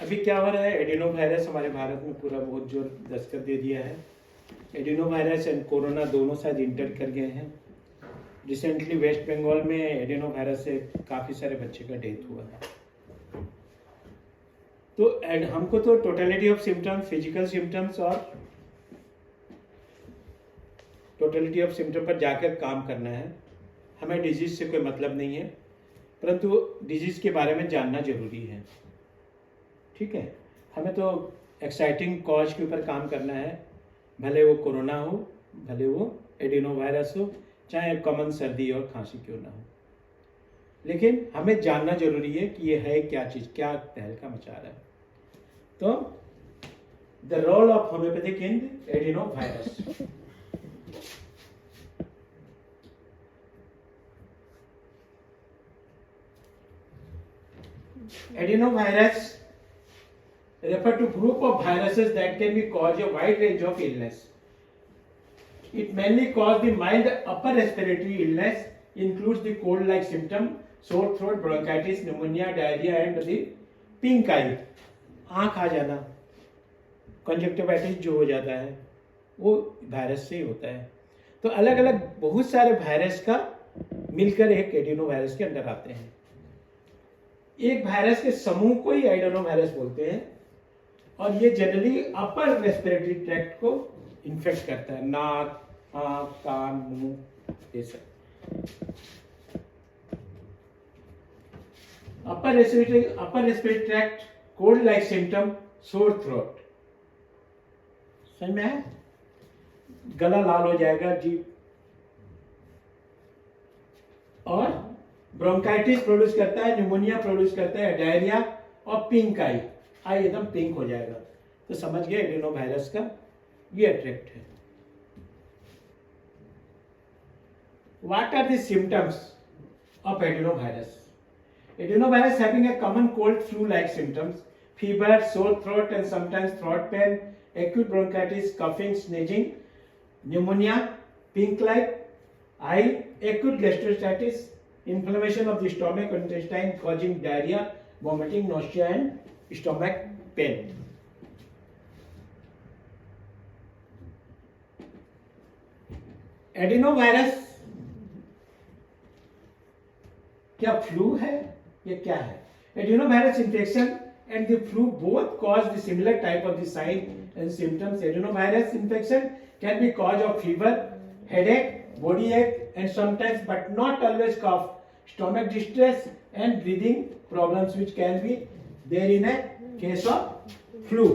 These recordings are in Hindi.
अभी क्या हो रहा है, एडिनो वायरस हमारे भारत में पूरा बहुत जोर दस्तक दे दिया है। एडिनो वायरस एंड कोरोना दोनों शायद इंटर कर गए हैं। रिसेंटली वेस्ट बंगाल में एडिनो वायरस से काफ़ी सारे बच्चे का डेथ हुआ है। तो हमको तो totality of symptoms, physical symptoms और टोटलिटी ऑफ सिम्टम पर जाकर काम करना है। हमें डिजीज से कोई मतलब नहीं है, परंतु डिजीज के बारे में जानना जरूरी है। ठीक है, हमें तो एक्साइटिंग कॉज के ऊपर काम करना है, भले वो कोरोना हो, भले वो एडिनो वायरस हो, चाहे कॉमन सर्दी और खांसी क्यों ना हो, लेकिन हमें जानना जरूरी है कि ये है क्या चीज़, क्या तहलका मचा रहा है। तो the role of homeopathic in adenovirus. Adenovirus refer to group of viruses that can be cause a wide range of illness. It mainly cause the mild upper respiratory illness, includes the cold-like symptom, sore throat, bronchitis, pneumonia, diarrhea, and the pink eye. आँख आ जाना, कंजक्टिवाइटिस जो हो जाता है वो वायरस से ही होता है। तो अलग अलग बहुत सारे वायरस का मिलकर एक एडिनो वायरस के अंदर आते हैं। एक वायरस के समूह को ही एडिनो वायरस बोलते हैं और ये जनरली अपर रेस्पिरेटरी ट्रैक्ट को इन्फेक्ट करता है, नाक, आँख, कान, मुंह, ये सब। Upper respiratory tract, cold like symptom, sore throat. समझ में है? गला लाल हो जाएगा, जीभ, और ब्रोंकाइटिस प्रोड्यूस करता है, न्यूमोनिया प्रोड्यूस करता है, डायरिया, और पिंक आई एकदम पिंक हो जाएगा। तो समझ गए एडिनो वायरस का ये अट्रैक्ट है। What are the symptoms of adenovirus? Adenovirus having a common cold flu like symptoms, fever, sore throat and sometimes throat pain, acute bronchitis, coughing, sneezing, pneumonia, pink-like eye, acute gastritis, inflammation of the stomach and intestine causing diarrhea, vomiting, nausea and stomach pain. Adenovirus क्या फ्लू है? ये क्या है? Adenovirus infection and the flu both cause the similar type of the sign and symptoms. Adenovirus infection can be cause of fever, headache, body ache, and sometimes but not always cough, stomach distress and breathing problems which can be there in a case of flu.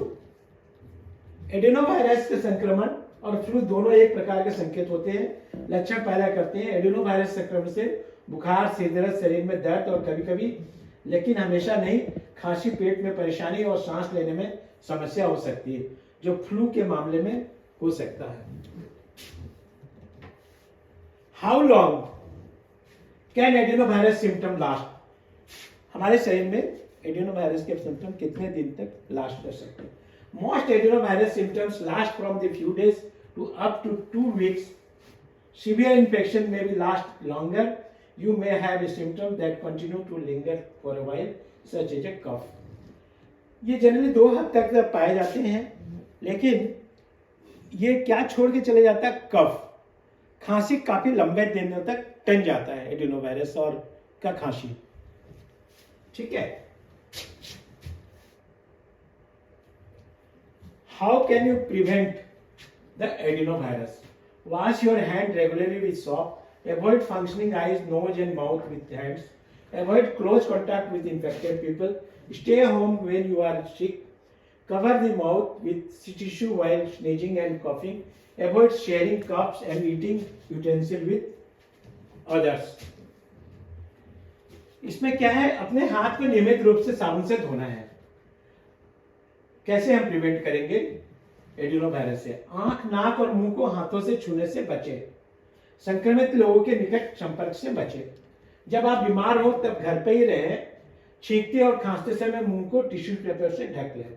Adenovirus के संक्रमण और फ्लू दोनों एक प्रकार के संकेत होते हैं, लक्षण पैदा करते हैं। एडिनोवायरस संक्रमण से बुखार, सिर दर्द, शरीर में दर्द और कभी-कभी, लेकिन हमेशा नहीं, खांसी, पेट में परेशानी और सांस लेने में समस्या हो सकती है, जो फ्लू के मामले में हो सकता है। How long can adenovirus symptom last? हमारे शरीर में एडिनोवायरस के सिम्टम कितने दिन तक लास्ट कर सकते हैं? Most adenovirus symptoms last from the few days to up to 2 weeks. Severe infection may be last longer. You may have a symptom that continue to linger for a while, such as a cough. ये जनरली 2 हफ्ते तक पाए जाते हैं, लेकिन ये क्या छोड़ के चले जाता है? कफ, खांसी काफी लंबे दिनों तक टन जाता है एडिनोवायरस और का खांसी। ठीक है। How can you prevent the adenovirus? Wash your hand regularly with soap. Avoid functioning eyes, nose and mouth with hands. Avoid close contact with infected people. Stay home when you are sick. Cover the mouth with tissue while sneezing and coughing. Avoid sharing cups and eating utensils with others. इसमें क्या है? अपने हाथ को नियमित रूप से साबुन से धोना है। कैसे हम प्रिवेंट करेंगे एडिनोवायरस से? आंख, नाक और मुंह को हाथों से छूने से बचे। संक्रमित लोगों के निकट संपर्क से बचे। जब आप बीमार हो तब घर पे ही रहे। छींकते और खांसते समय मुंह को टिश्यू पेपर से ढक लें।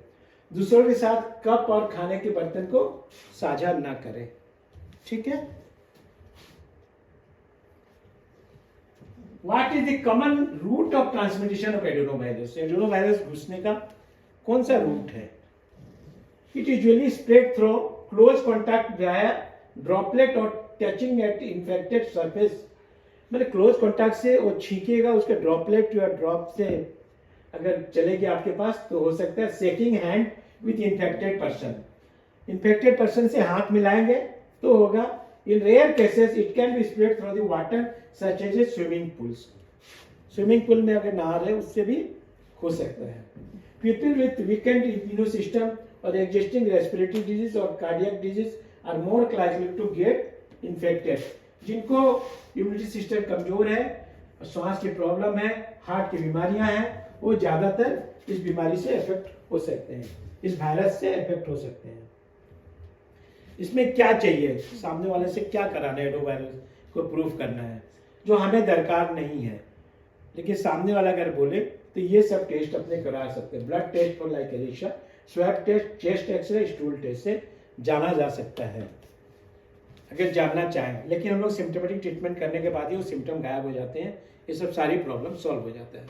दूसरों के साथ कप और खाने के बर्तन को साझा ना करें। ठीक है। What is the common route of transmission of adenovirus? Adenovirus घुसने का कौन सा रूट है? It usually spread through close contact via droplet और टचिंग एट इन्फेक्टेड सरफेस। मतलब क्लोज कॉन्टैक्ट से वो छींकेगा, उसके ड्रॉपलेट या ड्रॉप से अगर चलेगी आपके पास तो हो सकता है shaking hand with infected person. Infected person से हाथ मिलाएंगे तो होगा। In rare cases it can be spread through the water such as a swimming pools. Swimming pool में अगर नहा रहे उससे भी हो सकता है। People with weakened immune system और एग्जिस्टिंग रेस्पिरेटरी डिजीज और cardiac disease are more likely to get infected. जिनको इम्यूनिटी सिस्टम कमजोर है, श्वास की प्रॉब्लम है, हार्ट की बीमारियां हैं, वो ज्यादातर इस बीमारी से इफेक्ट हो सकते हैं, इस वायरस से इफेक्ट हो सकते हैं। इसमें क्या चाहिए, सामने वाले से क्या कराना है, एडोवायरस को प्रूफ करना है जो हमें दरकार नहीं है, लेकिन सामने वाला अगर बोले तो ये सब टेस्ट अपने करा सकते हैं। Blood test for like ELISA, swab test, chest x ray, stool test से जाना जा सकता है अगर जानना चाहें। लेकिन हम लोग सिम्टोमेटिक ट्रीटमेंट करने के बाद ही वो सिम्टम गायब हो जाते हैं, ये सब सारी प्रॉब्लम सॉल्व हो जाता है।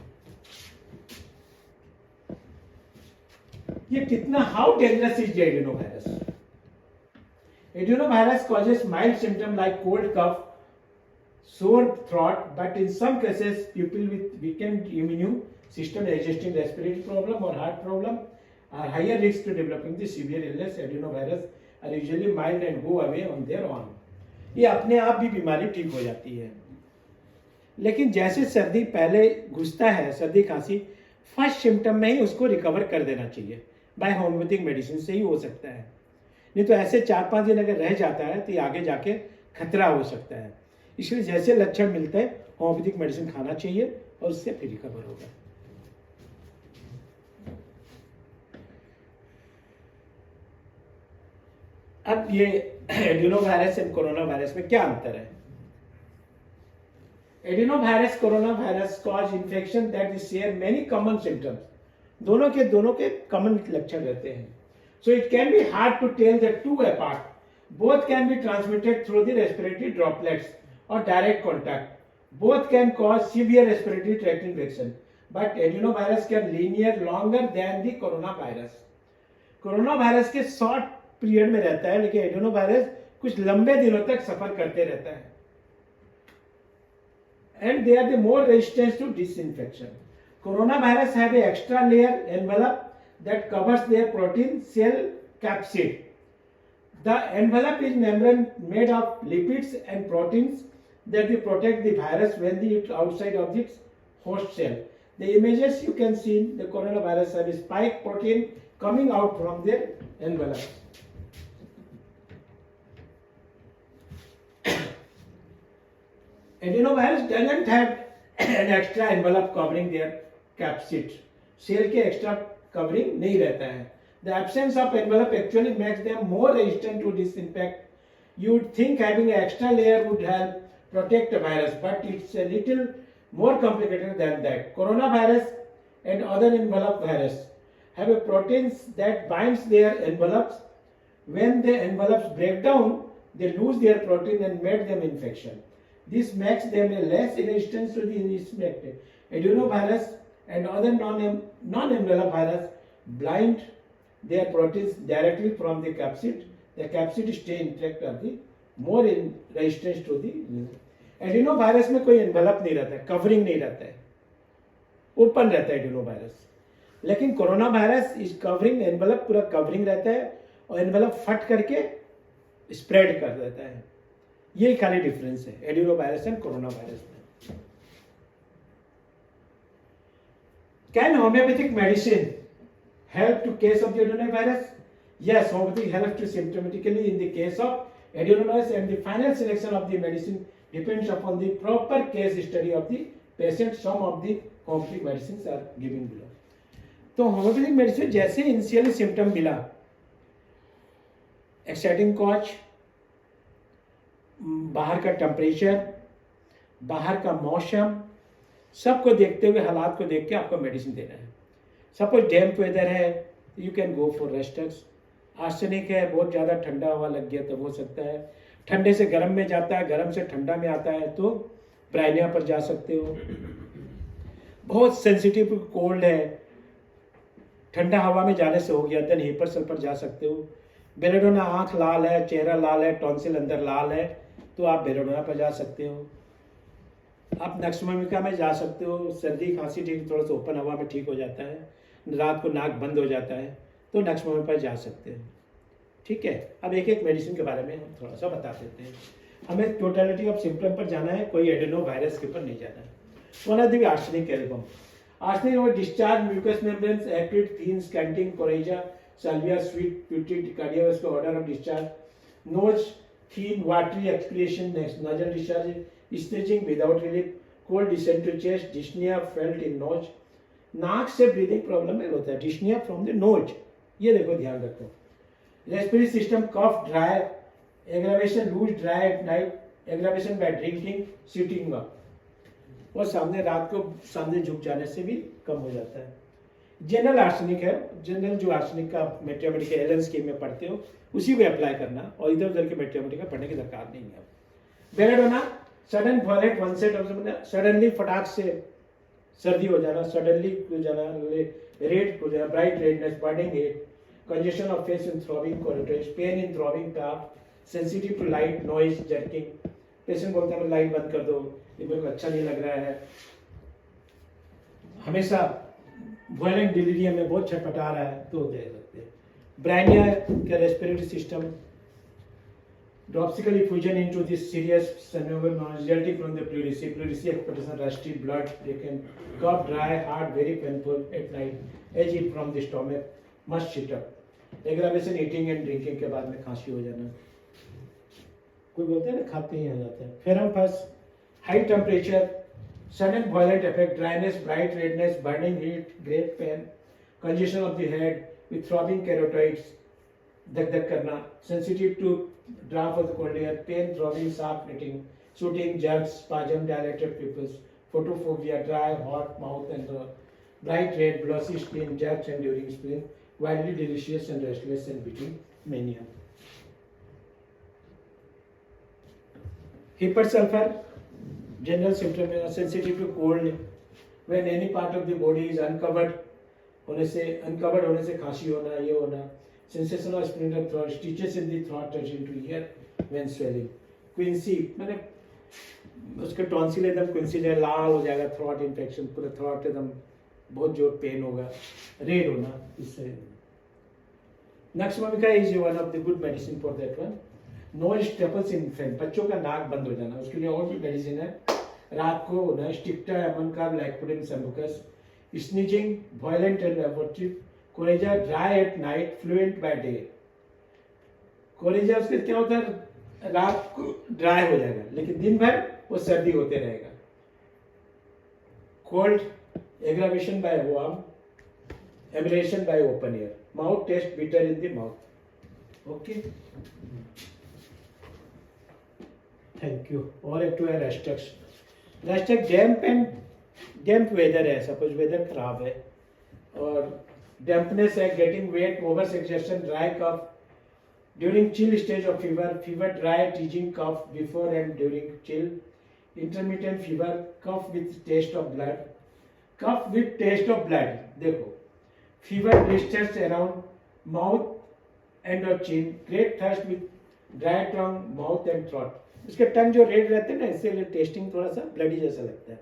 ये कितना, how dangerous is adenovirus? Adenovirus causes mild symptoms like cold, cough, sore throat, but in some cases, people with weakened immune system, existing respiratory problem or heart problem are higher risk to developing the severe illness. Adenovirus are usually mild and go away on their own. ये अपने आप भी बीमारी ठीक हो जाती है, लेकिन जैसे सर्दी पहले घुसता है, सर्दी खांसी फर्स्ट सिम्टम में ही उसको रिकवर कर देना चाहिए। बाय होम्योपैथिक मेडिसिन से ही हो सकता है, नहीं तो ऐसे 4-5 दिन अगर रह जाता है तो ये आगे जाके खतरा हो सकता है। इसलिए जैसे लक्षण मिलते हैं होम्योपैथिक मेडिसिन खाना चाहिए और उससे फिर रिकवर होगा। अब ये एडिनोवायरस और कोरोना वायरस में क्या अंतर है? Adenovirus, corona virus cause infection that share many common symptoms. दोनों के कॉमन लक्षण रहते हैं। So it can be hard to tell the two apart. Both can be transmitted through the respiratory droplets or direct contact. Both can cause severe respiratory tract infection. But adenovirus can linear longer than the coronavirus. Coronavirus के short period में रहता है, लेकिन एडिनोवायरस कुछ लंबे दिनों तक सफर करते रहता है। And they are the more resistant to disinfection. Coronavirus have an extra layer envelope that covers their protein cell capsid. The envelope is membrane made of lipids and proteins that they protect the virus when it's outside of its host cell. The images you can see in the coronavirus have a spike protein coming out from their envelopes. Adenovirus doesn't have an extra envelope covering their capsid. Cell के extra कवरिंग नहीं रहता है। The absence of envelope actually makes them more resistant to disinfect. You would think having an extra layer would help protect a virus, but it's a little more complicated than that. Coronavirus and other envelope virus have a proteins that binds their envelopes. When the envelopes break down, they lose their protein and make them infection. This makes them a less resistant to the infected. Adenovirus and other non-envelope virus blind their proteins directly from the capsid. The capsid stay intact or the more in resistance to the. Adenovirus में कोई एनवेलप नहीं रहता है, कवरिंग नहीं रहता है, ओपन रहता है एडिनोवायरस। लेकिन कोरोना वायरस इस कवरिंग, एनवेलप पूरा कवरिंग रहता है और एनवेलप फट करके स्प्रेड कर देता है। ये खाली डिफरेंस है एडिनोवायरस एंड कोरोना वायरस में। Can homeopathic medicine help to case of the adenovirus? Yes, homeopathy helps to symptomatically in the case of adenovirus, and the final selection of the medicine depends upon the proper case study of the patient. Some of the homeopathic medicines are given below. तो होम्योपैथिक मेडिसिन जैसे इनिशियली सिम्टम मिला, एक्साइटिंग कॉज, बाहर का टेम्परेचर, बाहर का मौसम, सबको देखते हुए, हालात को देख के आपको मेडिसिन देना है। सपोज डैम्प वेदर है, you can go for rhus tox. Arsenic है, बहुत ज़्यादा ठंडा हवा लग गया तो हो सकता है। ठंडे से गर्म में जाता है, गर्म से ठंडा में आता है तो ब्राइनिया पर जा सकते हो। बहुत सेंसिटिव कोल्ड है, ठंडा हवा में जाने से हो गया, देन हीपर सल्फर जा सकते हो। बेलेडोना आँख लाल है, चेहरा लाल है, टॉन्सिल अंदर लाल है, तो आप बेलेडोना पर जा सकते हो। आप नक्सममिका में जा सकते हो, सर्दी खांसी ठीक थोड़ा सा ओपन हवा में ठीक हो जाता है, रात को नाक बंद हो जाता है, तो नक्सममिका पर जा सकते हैं। ठीक है, अब एक एक मेडिसिन के बारे में हम थोड़ा सा बता देते हैं। हमें टोटलिटी ऑफ सिम्टम पर जाना है, कोई एडेनो वायरस के ऊपर नहीं जाना है। One of the arsenic album, arsenic or discharge mucous membranes, acrid, thin, scanting, coryza, salvia, sweet, putrid, cardiovascular order of discharge, nose, thin, watery excretion, nasal discharge, stretching without relief, cold descent to chest, dyspnea felt in nose, नाक से ब्रीदिंग प्रॉब्लम में होता है, डिस्निया फ्रॉम द नोज, ये देखो ध्यान रखो। Respiratory system cough dry, aggravation loose dry at night, aggravation by drinking, sitting up, और सामने रात को सामने झुक जाने से भी कम हो जाता है। जनरल आर्सेनिक है, जनरल जो आर्सेनिक का मैथमेटिकल एलन स्कीम में पढ़ते हो उसी को अप्लाई करना, और इधर उधर के मैथमेटिकल पढ़ने की दरकार नहीं है। Belladonna, sudden violent onset of, suddenly फटाक से सर्दी हो जाना, सडनली हो जाना, रेड हो जाना, bright redness, burning head, congestion of face in throbbing carotids, pain in throbbing calf, sensitive to light, noise, jerking, patient बोलता है लाइट बंद कर दो, ये बिल्कुल अच्छा नहीं लग रहा है, हमेशा वायलेंट डिलीरियम में बहुत छटपटा रहा है, तो दे सकते हैं। ब्राइनिया का respiratory system, dropsical effusion into this serious synovial noise resulting from the pleurisy, expectation, rusty blood, they can cough, dry, hard, very painful at night, as if from the stomach, must sit up, aggravation eating and drinking के बाद में खांसी हो जाना, कोई बोलते हैं ना खाते ही आ जाते हैं। फेरम फस, high temperature, sudden violent effect, dryness, bright redness, burning heat, great pain, congestion of the head with throbbing carotides, धक धक करना, sensitive to draft of the cold air, pain, throbbing, sharp knitting, shooting, jerks, spasm, dilated pupils, photophobia, dry, hot mouth and bright red, glossy skin, jerks and during spleen, wildly delicious and restless and beating mania. Hypersulfur, general symptom is sensitive to cold, when any part of the body is uncovered होने से खांसी होना, ये होना, sensation of splinter throat, stitches in the throat touching to ear when swelling, quinsy मैंने उसके टॉन्सिल एकदम क्विंसी जाए, लाल हो जाएगा, थ्रॉट इन्फेक्शन, पूरा थ्रॉट एकदम बहुत जोर पेन होगा, रेड होना, इससे। Nux vomica is one of the good medicine for that one. Nose staples in infant, बच्चों का नाक बंद हो जाना, उसके लिए और भी मेडिसिन है, रात को होना, स्टिक्टा एमनकार लैक्टोडिन sambucus, sneezing violent and abortive, coryza dry at night, fluent by day. Coryza उसके क्या होता है, रात को ड्राई हो जाएगा लेकिन दिन भर वो सर्दी होते रहेगा। Cold, aggravation by warm, abrasion by open air, mouth taste bitter in the mouth. Okay, thank you. और एक तो है रेस्टक्स, रेस्टक डैम्प वेदर है, सपोज वेदर खराब है और डैम्पनेस है, getting wet, over exertion, dry cough during chill stage of fever, fever dry teasing cough before and during chill, intermittent fever, cough with taste of blood, cough with taste of blood, देखो fever blisters around mouth and और chin, great thirst with dry tongue, mouth and throat, उसके टंग जो रेड रहते हैं ना, इससे टेस्टिंग थोड़ा सा ब्लडी जैसा लगता है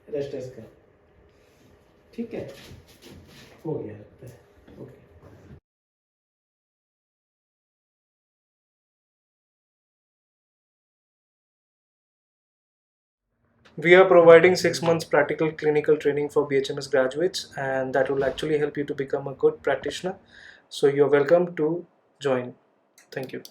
रेस्टस का। ठीक है, हो गया लगता है। Okay, We are providing 6 months practical clinical training for BHMS graduates, and that will actually help you to become a good practitioner. So you're welcome to join. Thank you.